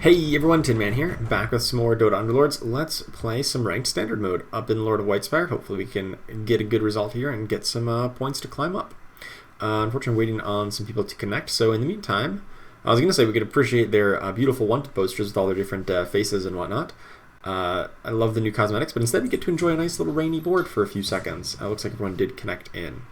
Hey everyone, Tin Man here, back with some more Dota Underlords. Let's play some ranked standard mode up in Lord of Whitespire. Hopefully we can get a good result here and get some points to climb up. Unfortunately, waiting on some people to connect, so in the meantime, I was going to say we could appreciate their beautiful wanted posters with all their different faces and whatnot. I love the new cosmetics, but instead we get to enjoy a nice little rainy board for a few seconds. Looks like everyone did connect in.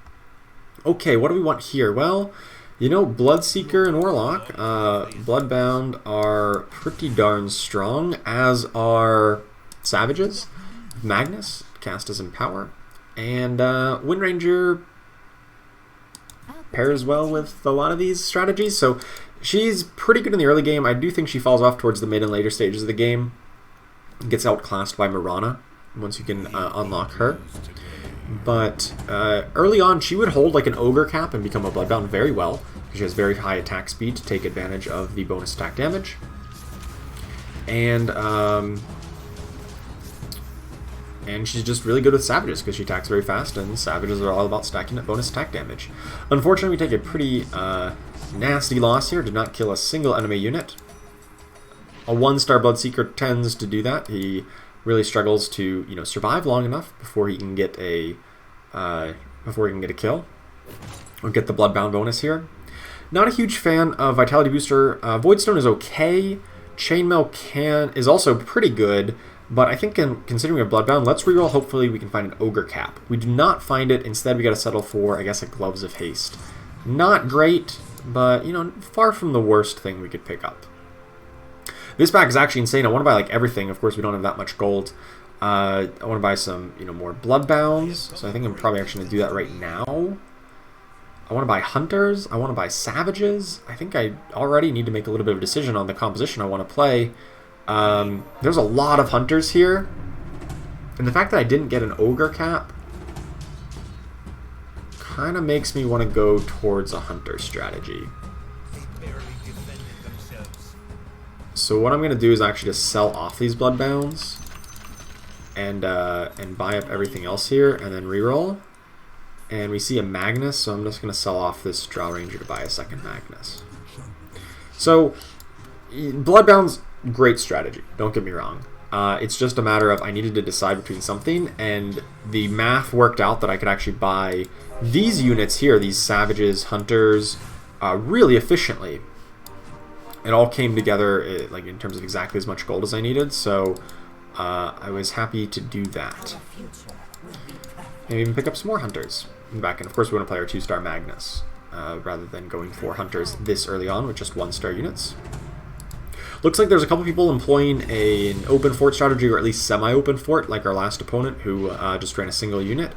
Okay, what do we want here? Well, you know, Bloodseeker and Warlock, Bloodbound are pretty darn strong, as are Savages. Magnus, cast as Empower, and Windranger pairs well with a lot of these strategies, so she's pretty good in the early game. I do think she falls off towards the mid and later stages of the game. Gets outclassed by Mirana once you can unlock her. But early on, she would hold like an Ogre cap and become a Bloodbound very well, because she has very high attack speed to take advantage of the bonus attack damage. And she's just really good with Savages, because she attacks very fast, and Savages are all about stacking that bonus attack damage. Unfortunately, we take a pretty nasty loss here. Did not kill a single enemy unit. A 1-star Bloodseeker tends to do that. He really struggles to, you know, survive long enough before he can get a kill or get the Bloodbound bonus here. Not a huge fan of Vitality Booster. Voidstone is okay. Chainmail is also pretty good, but I think considering a Bloodbound, let's reroll. Hopefully we can find an Ogre cap. We do not find it. Instead, we got to settle for, I guess, a Gloves of Haste. Not great, but, you know, far from the worst thing we could pick up. This pack is actually insane. I want to buy like everything. Of course, we don't have that much gold. I want to buy some, you know, more Bloodbounds. So I think I'm probably actually going to do that right now. I want to buy Hunters. I want to buy Savages. I think I already need to make a little bit of a decision on the composition I want to play. There's a lot of Hunters here. And the fact that I didn't get an Ogre cap kind of makes me want to go towards a Hunter strategy. So what I'm going to do is actually just sell off these Bloodbounds and buy up everything else here and then reroll. And we see a Magnus, so I'm just going to sell off this Drow Ranger to buy a second Magnus. So Bloodbound's great strategy, don't get me wrong. It's just a matter of I needed to decide between something, and the math worked out that I could actually buy these units here, these Savages, Hunters, really efficiently. It all came together like in terms of exactly as much gold as I needed, so I was happy to do that. Maybe even pick up some more Hunters back, and of course we want to play our 2-star Magnus rather than going for Hunters this early on with just 1-star units. Looks like there's a couple people employing an open fort strategy, or at least semi-open fort, like our last opponent who just ran a single unit.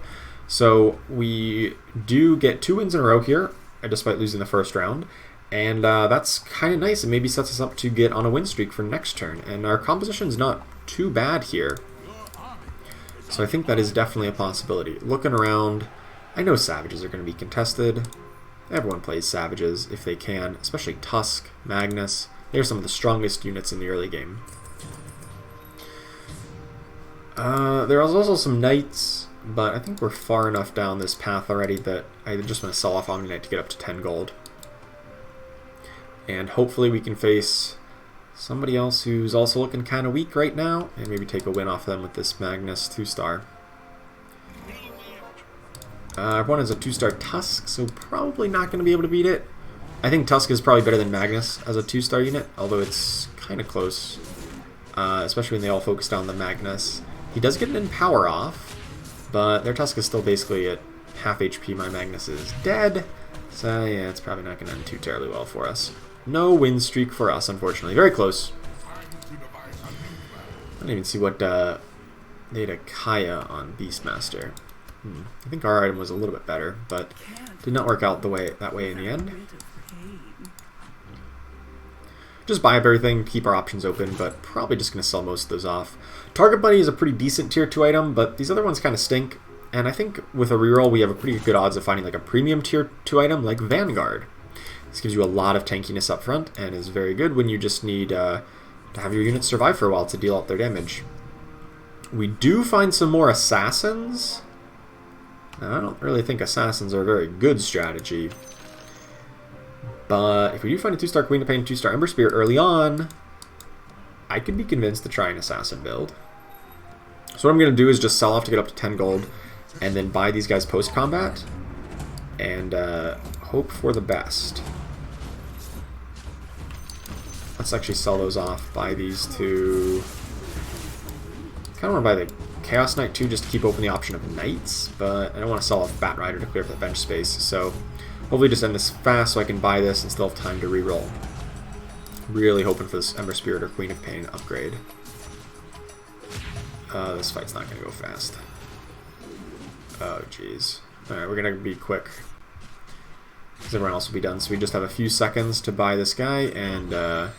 So we do get 2 wins in a row here, despite losing the first round. And that's kind of nice. It maybe sets us up to get on a win streak for next turn. And our composition's not too bad here. So I think that is definitely a possibility. Looking around, I know Savages are going to be contested. Everyone plays Savages if they can, especially Tusk, Magnus. They're some of the strongest units in the early game. There is also some Knights, but I think we're far enough down this path already that I just want to sell off Omni Knight to get up to 10 gold. And hopefully we can face somebody else who's also looking kind of weak right now, and maybe take a win off them with this Magnus 2-star. Everyone is a 2-star Tusk, so probably not going to be able to beat it. I think Tusk is probably better than Magnus as a 2-star unit, although it's kind of close, especially when they all focused on the Magnus. He does get an Empower off, but their Tusk is still basically at half HP. My Magnus is dead, so yeah, it's probably not going to end too terribly well for us. No win streak for us, unfortunately. Very close. I don't even see what they had a Kaya on Beastmaster. I think our item was a little bit better, but did not work out that way in the end. Just buy up everything, keep our options open, but probably just going to sell most of those off. Target Buddy is a pretty decent tier 2 item, but these other ones kind of stink. And I think with a reroll, we have a pretty good odds of finding like a premium tier 2 item like Vanguard. This gives you a lot of tankiness up front and is very good when you just need to have your units survive for a while to deal out their damage. We do find some more Assassins. Now, I don't really think Assassins are a very good strategy. But if we do find a 2-star Queen of Pain, 2-star Ember Spirit early on, I could be convinced to try an assassin build. So what I'm going to do is just sell off to get up to 10 gold, and then buy these guys post-combat, and hope for the best. Let's actually sell those off, buy these two. Kind of want to buy the Chaos Knight too, just to keep open the option of Knights, but I don't want to sell off Bat Rider to clear up the bench space, so hopefully just end this fast so I can buy this and still have time to reroll. Really hoping for this Ember Spirit or Queen of Pain upgrade. This fight's not going to go fast. Oh, jeez. Alright, we're going to be quick, because everyone else will be done, so we just have a few seconds to buy this guy and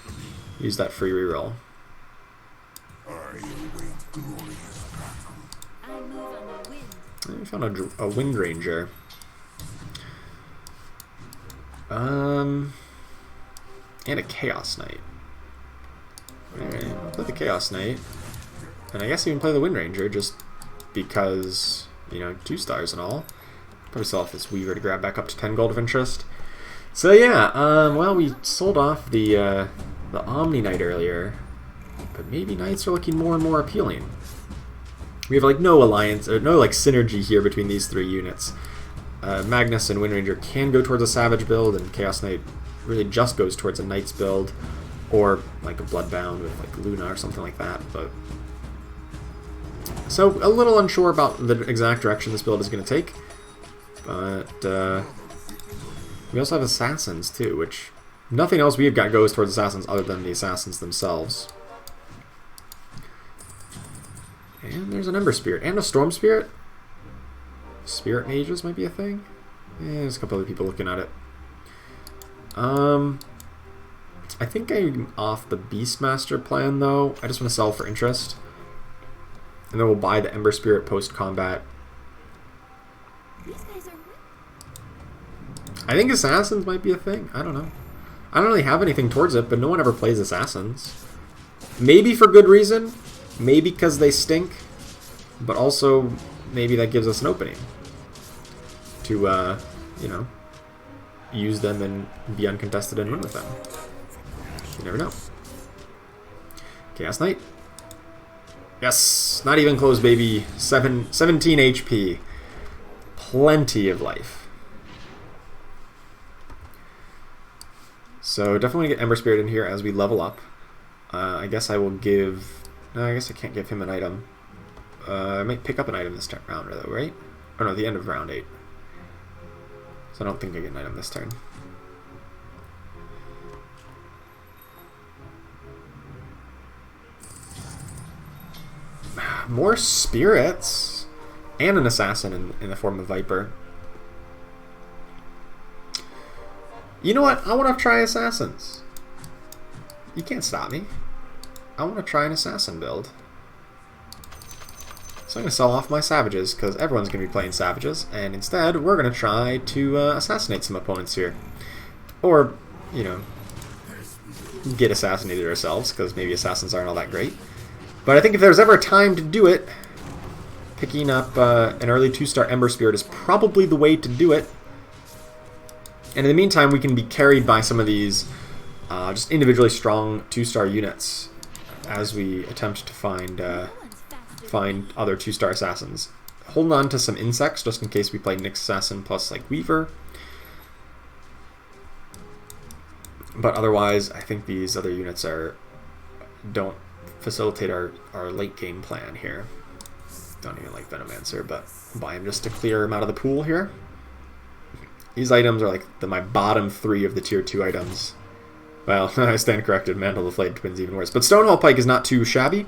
use that free reroll. I found a Wind Ranger. And a Chaos Knight. Alright, I'll play the Chaos Knight. And I guess even play the Wind Ranger just because, you know, 2 stars and all. Probably sell off this Weaver to grab back up to 10 gold of interest. So yeah, well, we sold off the Omni Knight earlier, but maybe Knights are looking more and more appealing. We have like no alliance, or no like synergy here between these 3 units. Magnus and Wind Ranger can go towards a Savage build, and Chaos Knight really just goes towards a Knights build, or like a Bloodbound with like Luna or something like that. But so a little unsure about the exact direction this build is going to take. But we also have Assassins too, which nothing else we have got goes towards Assassins other than the Assassins themselves. And there's an Ember Spirit and a Storm Spirit. Spirit Mages might be a thing. There's a couple other people looking at it. I think I'm off the Beastmaster plan though. I just want to sell for interest. And then we'll buy the Ember Spirit post-combat. I think Assassins might be a thing. I don't know. I don't really have anything towards it, but no one ever plays Assassins. Maybe for good reason. Maybe because they stink. But also, maybe that gives us an opening to, you know, use them and be uncontested and win with them. You never know. Chaos Knight. Yes! Not even close, baby. 17 HP. Plenty of life. So definitely get Ember Spirit in here as we level up. I guess I will give... No, I guess I can't give him an item. I might pick up an item this round, though, right? Or no, the end of round 8. So I don't think I get an item this turn. More spirits! And an assassin in the form of Viper. You know what? I want to try assassins. You can't stop me. I want to try an assassin build. So I'm going to sell off my savages, because everyone's going to be playing savages, and instead we're going to try to assassinate some opponents here. Or, you know, get assassinated ourselves, because maybe assassins aren't all that great. But I think if there's ever a time to do it, picking up an early 2-star Ember Spirit is probably the way to do it. And in the meantime, we can be carried by some of these just individually strong 2-star units as we attempt to find other 2-star assassins. Holding on to some insects just in case we play Nyx Assassin plus like Weaver. But otherwise, I think these other units don't facilitate our late game plan here. Don't even like Venomancer, but buy him just to clear him out of the pool here. These items are like my bottom 3 of the tier 2 items. Well, I stand corrected. Mantle of the Flayed Twin's even worse. But Stonehall Pike is not too shabby.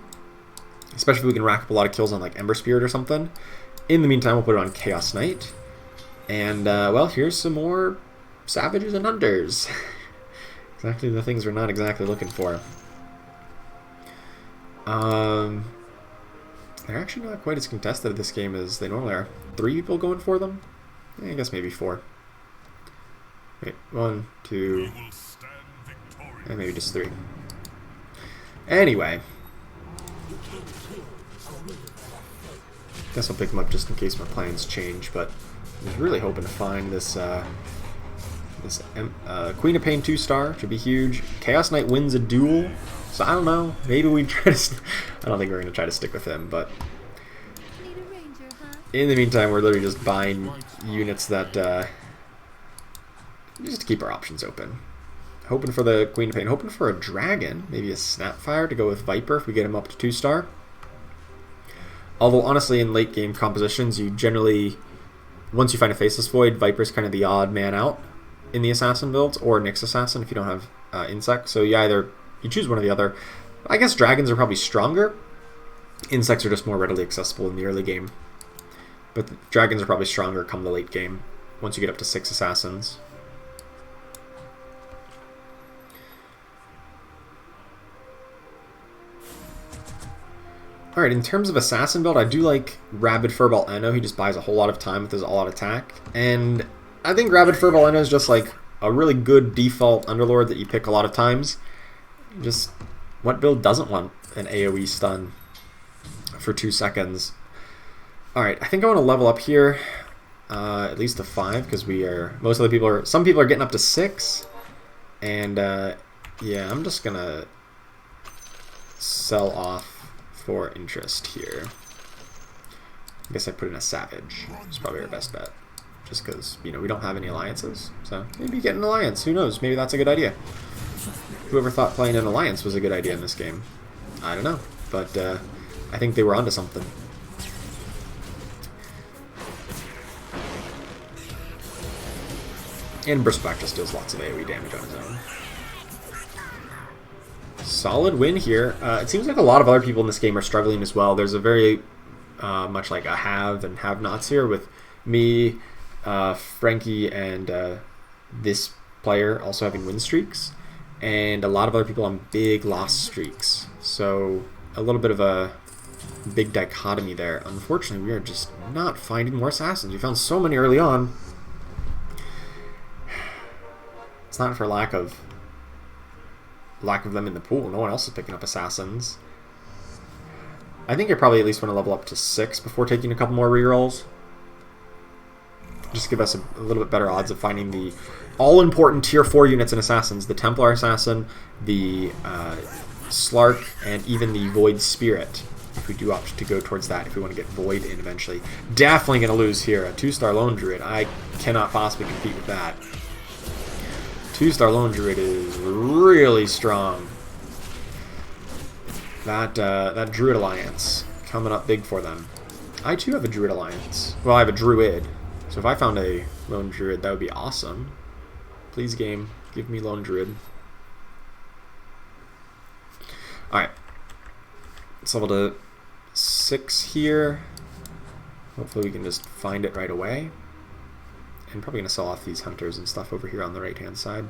Especially if we can rack up a lot of kills on like Ember Spirit or something. In the meantime, we'll put it on Chaos Knight. And, well, here's some more Savages and Hunters. Exactly the things we're not exactly looking for. They're actually not quite as contested at this game as they normally are. 3 people going for them? I guess maybe 4. Wait, 1, 2, and maybe just 3. Anyway. Guess I'll pick them up just in case my plans change, but I was really hoping to find this Queen of Pain 2-star, should be huge. Chaos Knight wins a duel, So I don't know. Maybe we try to... I don't think we're going to try to stick with him, but... In the meantime, we're literally just buying units that... just to keep our options open. Hoping for the Queen of Pain. Hoping for a Dragon. Maybe a Snapfire to go with Viper if we get him up to 2-star. Although, honestly, in late game compositions, you generally... Once you find a Faceless Void, Viper's kind of the odd man out in the Assassin builds, or Nyx Assassin if you don't have Insect. So you either... You choose one or the other. I guess Dragons are probably stronger. Insects are just more readily accessible in the early game. But the Dragons are probably stronger come the late game, once you get up to 6 Assassins. Alright, in terms of Assassin build, I do like Rabid Furball Eno. He just buys a whole lot of time with his all-out attack. And I think Rabid Furball Eno is just like a really good default Underlord that you pick a lot of times. Just, what build doesn't want an AoE stun for 2 seconds? Alright, I think I want to level up here, at least to 5, because we are, some people are getting up to 6. And, yeah, I'm just going to sell off for interest here. I guess I put in a Savage. It's probably our best bet. Just because, you know, we don't have any alliances. So maybe get an alliance. Who knows? Maybe that's a good idea. Whoever thought playing an alliance was a good idea in this game? I don't know. But I think they were onto something. And Bristleback just deals lots of AoE damage on his own. Solid win here. It seems like a lot of other people in this game are struggling as well. There's a very much like a have and have-nots here with me, Frankie, and this player also having win streaks, and a lot of other people on big loss streaks. So a little bit of a big dichotomy there. Unfortunately, we are just not finding more assassins. We found so many early on. It's not for lack of them in the pool. No one else is picking up assassins. I think you probably at least want to level up to 6 before taking a couple more rerolls. Just give us a little bit better odds of finding the all-important tier 4 units in assassins. The Templar Assassin, the Slark, and even the Void Spirit. If we do opt to go towards that, if we want to get Void in eventually. Definitely going to lose here. A 2-star Lone Druid. I cannot possibly compete with that. 2-star Lone Druid is really strong. That Druid Alliance coming up big for them. I too have a Druid Alliance. Well, I have a Druid. So if I found a Lone Druid, that would be awesome. Please, game, give me Lone Druid. Alright. Let's level to 6 here. Hopefully we can just find it right away. I'm probably going to sell off these hunters and stuff over here on the right-hand side.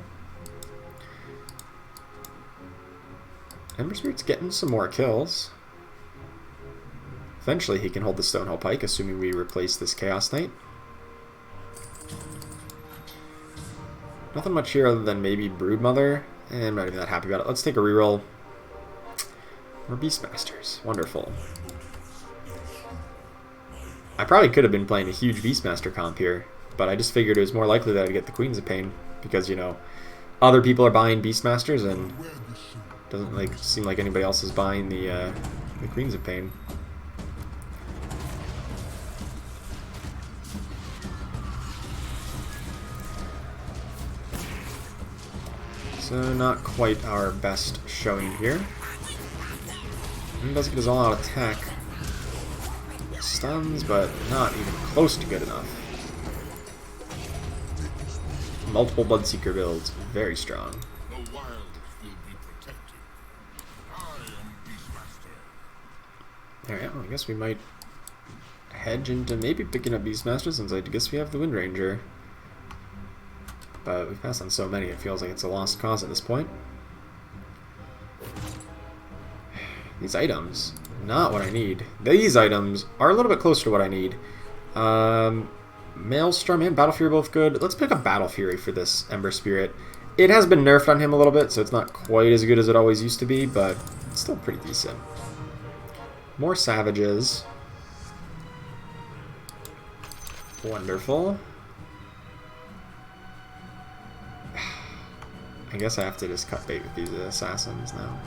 Ember Spirit's getting some more kills. Eventually he can hold the Stonehill Pike, assuming we replace this Chaos Knight. Nothing much here other than maybe Broodmother, and I'm not even that happy about it. Let's take a reroll. We're Beastmasters. Wonderful. I probably could have been playing a huge Beastmaster comp here, but I just figured it was more likely that I'd get the Queens of Pain because, you know, other people are buying Beastmasters and doesn't like seem like anybody else is buying the Queens of Pain. So not quite our best showing here. He does get his all-out attack. Stuns, but not even close to good enough. Multiple Bloodseeker builds, very strong. Alright, well, I guess we might hedge into maybe picking up Beastmaster since I guess we have the Wind Ranger. But we've passed on so many, it feels like it's a lost cause at this point. These items, not what I need. These items are a little bit closer to what I need. Maelstrom and Battle Fury are both good. Let's pick up Battle Fury for this Ember Spirit. It has been nerfed on him a little bit, so it's not quite as good as it always used to be, but it's still pretty decent. More Savages. Wonderful. I guess I have to just cut bait with these assassins now.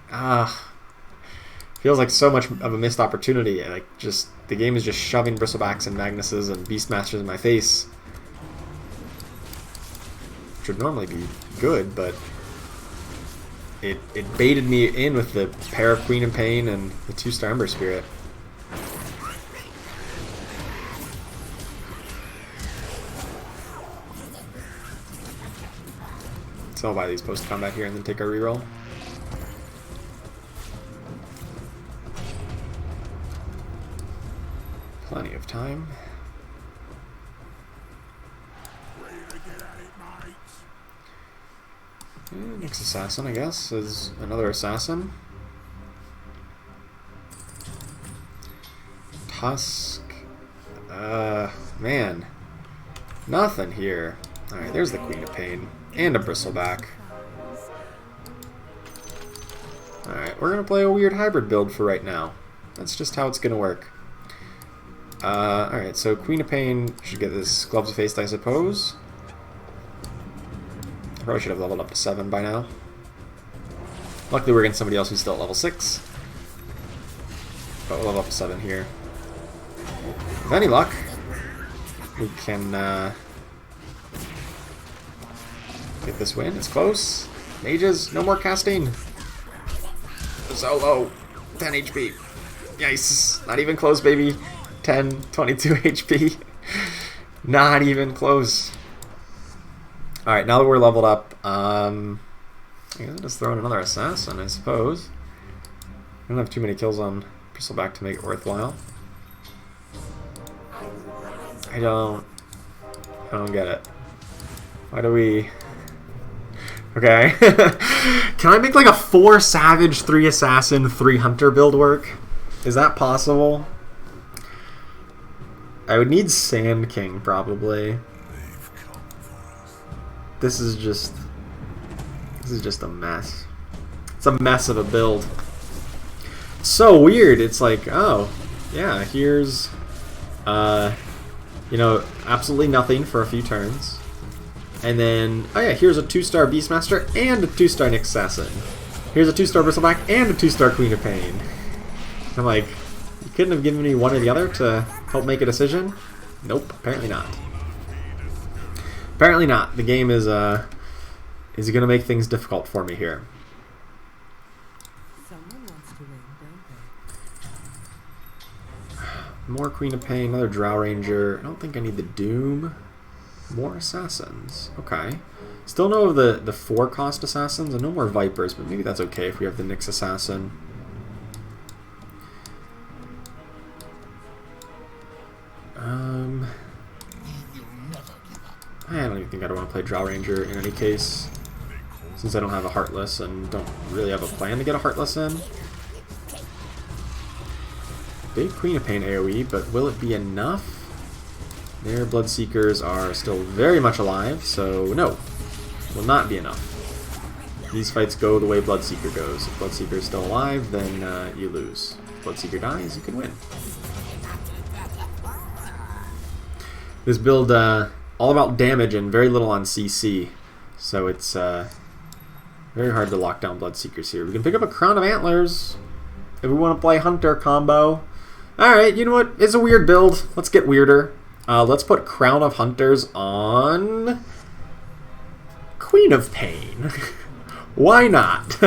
Feels like so much of a missed opportunity. Like, just the game is just shoving Bristlebacks and Magnuses and Beastmasters in my face, which would normally be good, but it baited me in with the pair of Queen of Pain and the 2-star Ember Spirit. So I'll buy these post-combat here and then take our reroll. Plenty of time. Next assassin, I guess, is another assassin. Tusk. Man. Nothing here. Alright, there's the Queen of Pain. And a Bristleback. Alright, we're going to play a weird hybrid build for right now. That's just how it's going to work. Alright, so Queen of Pain should get this Gloves of Haste, I suppose. Probably should have leveled up to 7 by now. Luckily we're against somebody else who's still at level 6. But we'll level up to 7 here. With any luck, we can get this win. It's close. Mages, no more casting. Solo. 10 HP. Yikes. Not even close, baby. 10, 22 HP. Not even close. Alright, now that we're leveled up, I guess I'll just throw in another assassin, I suppose. I don't have too many kills on Bristleback to make it worthwhile. I don't get it. Why do we... Okay. Can I make like a 4 Savage, 3 Assassin, 3 Hunter build work? Is that possible? I would need Sand King, probably. This is just a mess. It's a mess of a build. So weird. It's like, oh, yeah, here's, you know, absolutely nothing for a few turns. And then, oh yeah, here's a 2-star Beastmaster and a 2-star Nyx Assassin. Here's a 2-star Bristleback and a 2-star Queen of Pain. I'm like, you couldn't have given me one or the other to help make a decision? Nope, apparently not. Apparently not. The game is going to make things difficult for me here. Someone wants to win, don't they? More Queen of Pain, another Drow Ranger. I don't think I need the Doom. More Assassins. Okay. Still no of the 4-cost Assassins, and no more Vipers, but maybe that's okay if we have the Nyx Assassin. I don't even think I'd want to play Drow Ranger in any case, since I don't have a Heartless and don't really have a plan to get a Heartless in. Big Queen of Pain AoE, but will it be enough? Their Bloodseekers are still very much alive, so no, will not be enough. These fights go the way Bloodseeker goes. If Bloodseeker is still alive, then you lose. If Bloodseeker dies, you can win. This build, all about damage and very little on CC, so it's very hard to lock down Bloodseekers here. We can pick up a Crown of Antlers if we want to play Hunter combo. Alright, you know what? It's a weird build. Let's get weirder. Let's put Crown of Hunters on Queen of Pain. Why not?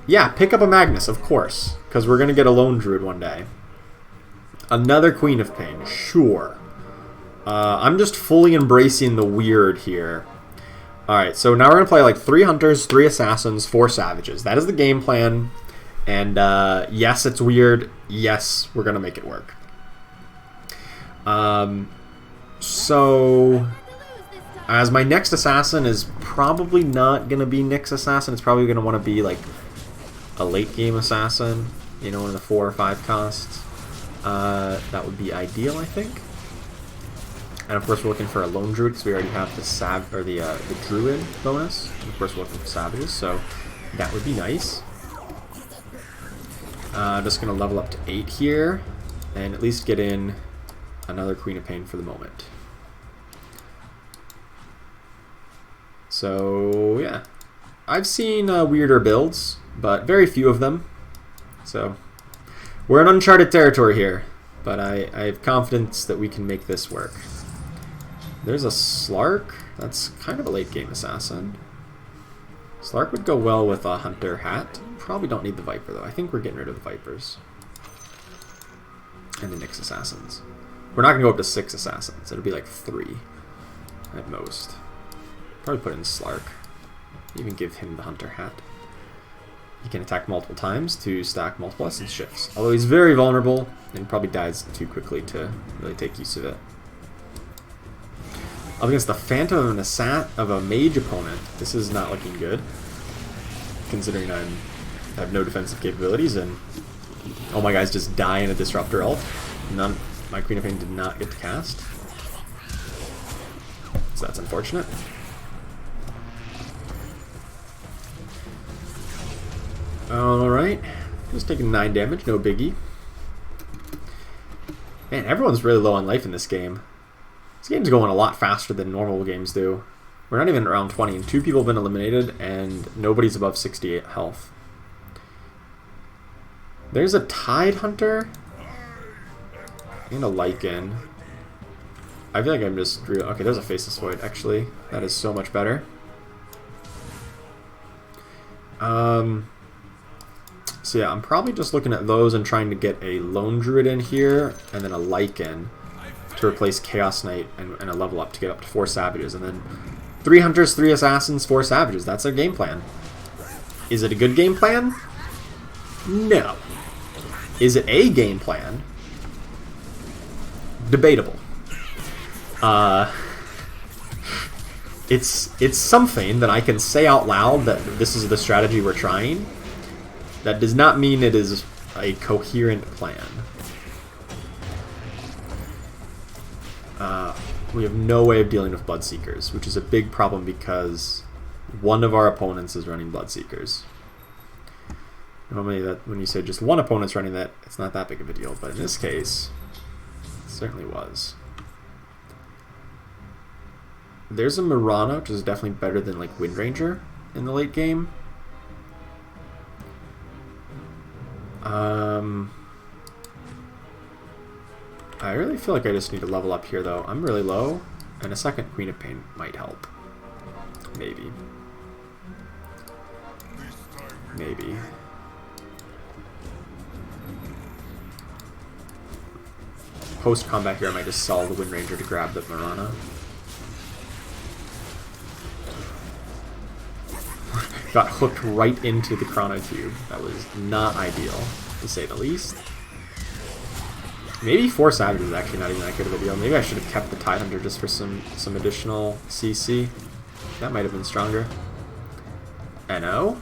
Yeah, pick up a Magnus, of course, because we're going to get a Lone Druid one day. Another Queen of Pain, sure. I'm just fully embracing the weird here. Alright, so now we're going to play like 3 Hunters, 3 Assassins, 4 Savages. That is the game plan. And yes, it's weird. Yes, we're going to make it work. So, as my next Assassin is probably not going to be Nyx Assassin. It's probably going to want to be like a late game Assassin. You know, one of the 4 or 5 costs. That would be ideal, I think. And of course we're looking for a Lone Druid because we already have the Druid bonus. And of course we're looking for Savages, so that would be nice. Just going to level up to 8 here and at least get in another Queen of Pain for the moment. So yeah, I've seen weirder builds, but very few of them. So we're in uncharted territory here, but I have confidence that we can make this work. There's a Slark. That's kind of a late game assassin. Slark would go well with a Hunter hat. Probably don't need the Viper though. I think we're getting rid of the Vipers. And the Nyx assassins. We're not going to go up to 6 assassins. It'll be like 3 at most. Probably put in Slark. Even give him the Hunter hat. He can attack multiple times to stack multiple essence shifts. Although he's very vulnerable and probably dies too quickly to really take use of it. Up against the Phantom of a mage opponent, this is not looking good. Considering I have no defensive capabilities and all my guys just die in a Disruptor ult. My Queen of Pain did not get to cast. So that's unfortunate. Alright. Just taking 9 damage, no biggie. Man, everyone's really low on life in this game. This game's going a lot faster than normal games do. We're not even around 20, and 2 people have been eliminated, and nobody's above 68 health. There's a Tide Hunter and a Lycan. I feel like I'm just... Okay, there's a Faceless Void, actually. That is so much better. So yeah, I'm probably just looking at those and trying to get a Lone Druid in here, and then a Lycan to replace Chaos Knight and a level up to get up to 4 Savages. And then 3 Hunters, 3 Assassins, 4 Savages. That's their game plan. Is it a good game plan? No. Is it a game plan? Debatable. It's something that I can say out loud that this is the strategy we're trying. That does not mean it is a coherent plan. We have no way of dealing with Bloodseekers, which is a big problem because one of our opponents is running Bloodseekers. Normally, that when you say just one opponent's running that, it's not that big of a deal, but in this case, it certainly was. There's a Mirana, which is definitely better than like Windranger in the late game. I really feel like I just need to level up here, though. I'm really low, and a second Queen of Pain might help. Maybe. Maybe. Post-combat here, I might just sell the Windranger to grab the Mirana. Got hooked right into the Chrono Cube. That was not ideal, to say the least. Maybe 4 Savages is actually not even that good of a deal. Maybe I should have kept the Tide Hunter just for some additional CC. That might have been stronger. NO?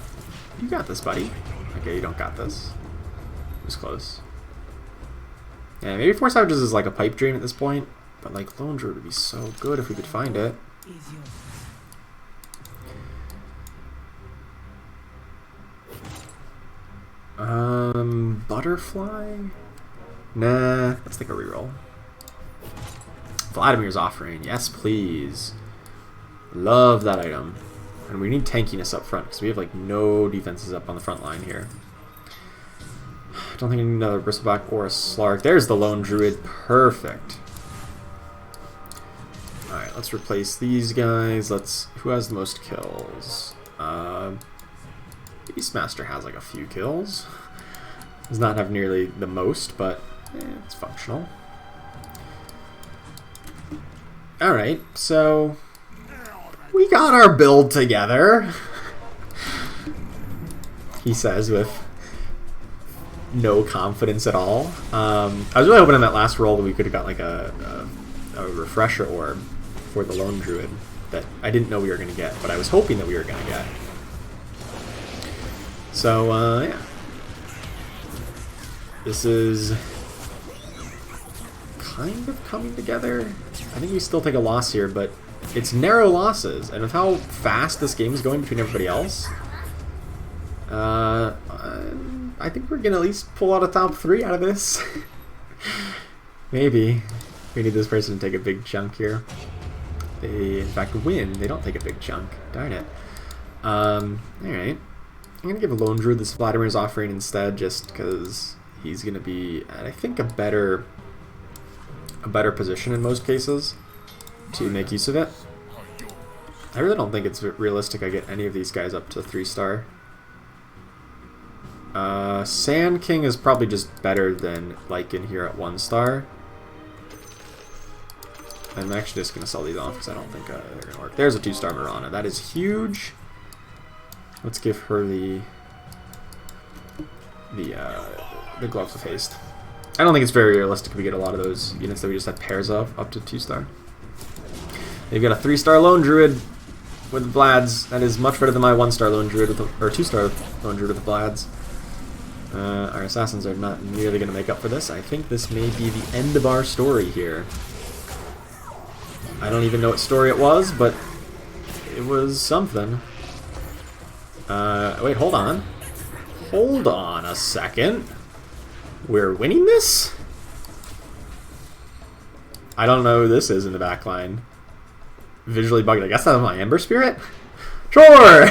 You got this, buddy. Okay, you don't got this. It was close. Yeah, maybe 4 Savages is like a pipe dream at this point, but like Lone Druid would be so good if we could find it. Butterfly? Nah, let's take a reroll. Vladimir's Offering, yes please. Love that item. And we need tankiness up front, because we have like no defenses up on the front line here. I don't think I need another Bristleback or a Slark. There's the Lone Druid, perfect. Alright, let's replace these guys. Who has the most kills? Beastmaster has like a few kills. Does not have nearly the most, but it's functional. Alright, so we got our build together, he says with no confidence at all. I was really hoping in that last roll that we could have got like a refresher orb for the Lone Druid that I didn't know we were going to get, but I was hoping that we were going to get. So, yeah. This is kind of coming together. I think we still take a loss here, but it's narrow losses. And with how fast this game is going between everybody else, I think we're going to at least pull out a top 3 out of this. Maybe. We need this person to take a big chunk here. They, in fact, win. They don't take a big chunk. Darn it. Alright. I'm going to give Lone Druid this Vladimir's offering instead, just because he's going to be, I think, a better position in most cases to make use of it. I really don't think it's realistic I get any of these guys up to 3-star. Sand King is probably just better than Lycan here at 1-star. I'm actually just going to sell these off because I don't think they're going to work. There's a 2-star Mirana. That is huge. Let's give her the Gloves of Haste. I don't think it's very realistic if we get a lot of those units that we just had pairs of up to 2-star. They've got a 3-star Lone Druid with Vlads. That is much better than my 1-star Lone Druid with or 2-star Lone Druid with Vlads. Our assassins are not nearly going to make up for this. I think this may be the end of our story here. I don't even know what story it was, but it was something. Wait, hold on. Hold on a second. We're winning this? I don't know who this is in the back line. Visually bugged. I guess that's my Ember Spirit? Sure!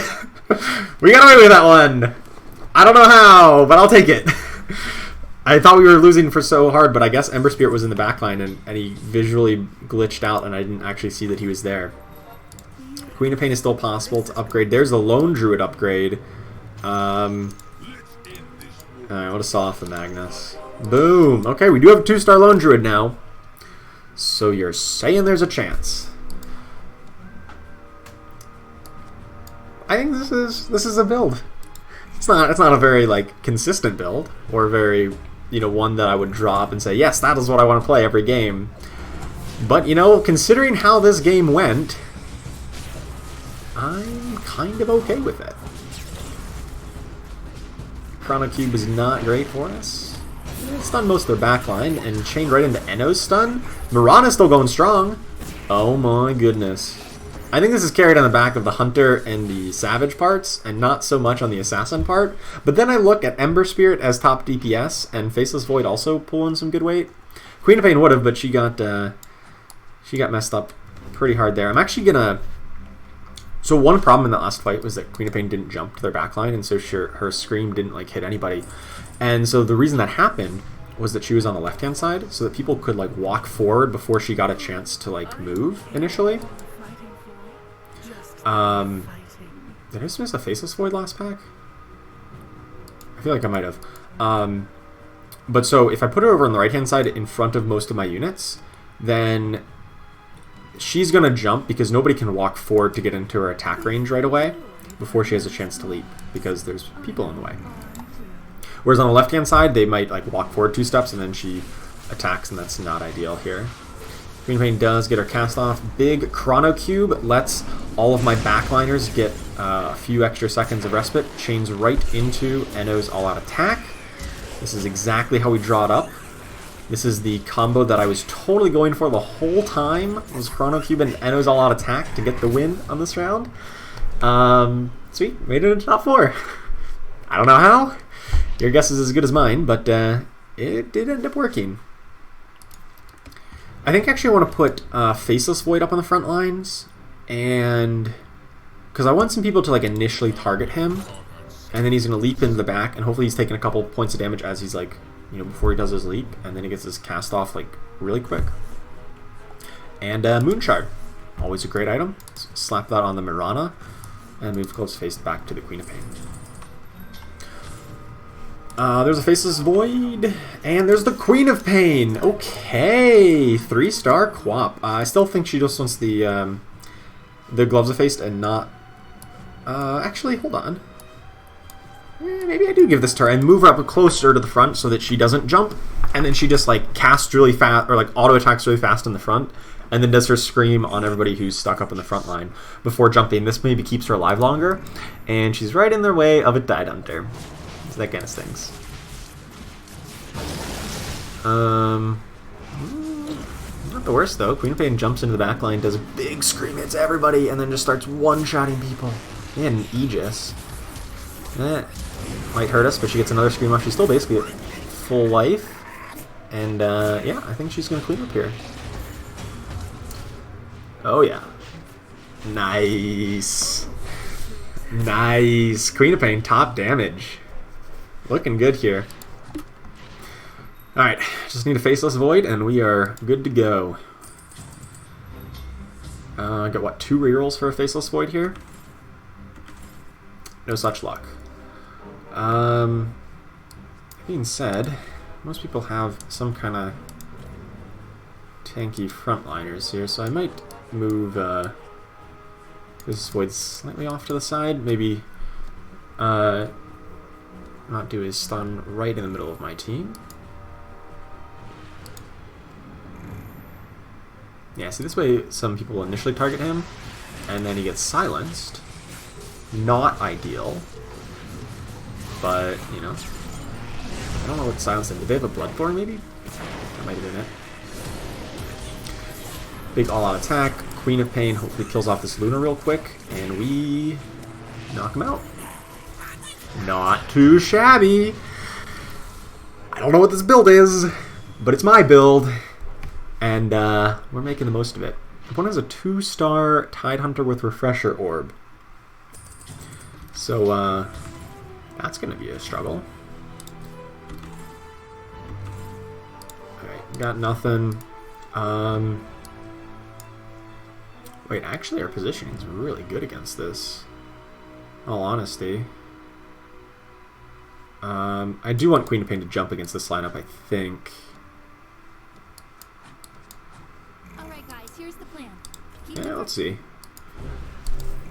We got away with that one! I don't know how, but I'll take it. I thought we were losing for so hard, but I guess Ember Spirit was in the back line and he visually glitched out and I didn't actually see that he was there. Queen of Pain is still possible to upgrade. There's the Lone Druid upgrade. Alright, we'll just sell off the Magnus. Boom! Okay, we do have a 2-star Lone Druid now. So you're saying there's a chance. I think this is a build. It's not a very like consistent build or very, you know, one that I would draw up and say, yes, that is what I want to play every game. But, you know, considering how this game went, I'm kind of okay with it. Chrono Cube was not great for us. It stunned most of their backline and chained right into Enno's stun. Mirana's still going strong. Oh my goodness. I think this is carried on the back of the Hunter and the Savage parts, and not so much on the Assassin part. But then I look at Ember Spirit as top DPS, and Faceless Void also pulling some good weight. Queen of Pain would have, but she got messed up pretty hard there. I'm actually gonna. So one problem in that last fight was that Queen of Pain didn't jump to their backline, and so her scream didn't like hit anybody. And so the reason that happened was that she was on the left-hand side, so that people could like walk forward before she got a chance to like move initially. Did I just miss a Faceless Void last pack? I feel like I might have. But so if I put her over on the right-hand side in front of most of my units, then she's going to jump because nobody can walk forward to get into her attack range right away before she has a chance to leap because there's people in the way. Whereas on the left-hand side, they might like walk forward 2 steps and then she attacks, and that's not ideal here. Queen of Pain does get her cast off. Big Chrono Cube lets all of my backliners get a few extra seconds of respite. Chains right into Enno's all-out attack. This is exactly how we draw it up. This is the combo that I was totally going for the whole time, was Chrono Cube and Enno's all-out attack to get the win on this round. Sweet, made it into top 4. I don't know how. Your guess is as good as mine, but it did end up working. I think actually I want to put Faceless Void up on the front lines, and because I want some people to like initially target him, and then he's going to leap into the back, and hopefully he's taking a couple points of damage as he's like, you know, before he does his leap, and then he gets his cast off like really quick. And Moon Shard, always a great item. Slap that on the Mirana, and move close face back to the Queen of Pain. There's a Faceless Void, and there's the Queen of Pain. Okay, 3-star Quap. I still think she just wants the Gloves of Haste and not. Actually, hold on. Maybe I do give this to her and move her up closer to the front so that she doesn't jump, and then she just like casts really fast or like auto attacks really fast in the front, and then does her scream on everybody who's stuck up in the front line before jumping. This maybe keeps her alive longer, and she's right in their way of a Tide Hunter. So that kind of stings. Not the worst though. Queen of Pain jumps into the back line, does a big scream, hits everybody, and then just starts one-shotting people. And an Aegis. That might hurt us, but she gets another scream off. She's still basically at full life. And yeah, I think she's going to clean up here. Oh yeah. Nice. Nice. Queen of Pain, top damage. Looking good here. Alright, just need a Faceless Void, and we are good to go. I got, what, 2 rerolls for a Faceless Void here? No such luck. Being said, most people have some kind of tanky frontliners here, so I might move this Void slightly off to the side. Maybe not do his stun right in the middle of my team. Yeah, see, this way some people will initially target him, and then he gets silenced. Not ideal, but, you know. I don't know what silenced him. Did they have a Bloodthorn, maybe? That might have been it. Big all-out attack. Queen of Pain hopefully kills off this Luna real quick, and we knock him out. Not too shabby. I don't know what this build is, but it's my build, and we're making the most of it. Opponent has a 2-star Tidehunter with Refresher Orb. So, that's going to be a struggle. Alright, got nothing. Wait, actually our positioning is really good against this. In all honesty. I do want Queen of Pain to jump against this lineup, I think. Alright guys, here's the plan. Yeah, let's see.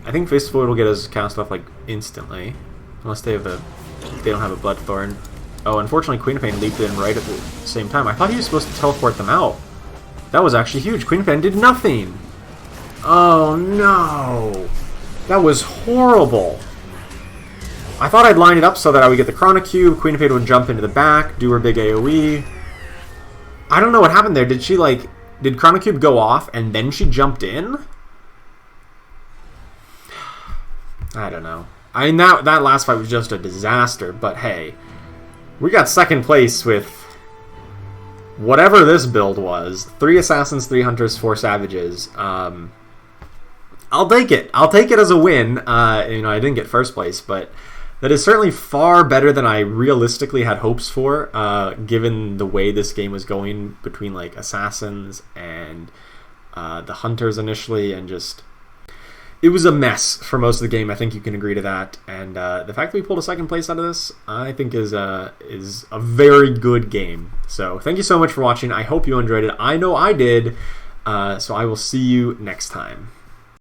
I think Faceless Void will get us cast off like instantly. Unless they have they don't have a Bloodthorn. Oh, unfortunately Queen of Pain leaped in right at the same time. I thought he was supposed to teleport them out. That was actually huge. Queen of Pain did nothing. Oh no. That was horrible. I thought I'd line it up so that I would get the Chrono Cube, Queen of Pain would jump into the back, do her big AoE. I don't know what happened there. Did she like... Did Chrono Cube go off and then she jumped in? I don't know. I mean, that last fight was just a disaster, but hey. We got second place with whatever this build was. 3 Assassins, 3 Hunters, 4 Savages. I'll take it. I'll take it as a win. You know, I didn't get first place, but that is certainly far better than I realistically had hopes for, given the way this game was going between like Assassins and the Hunters initially, and just... It was a mess for most of the game. I think you can agree to that. And the fact that we pulled a second place out of this, I think is a very good game. So thank you so much for watching. I hope you enjoyed it. I know I did. So I will see you next time.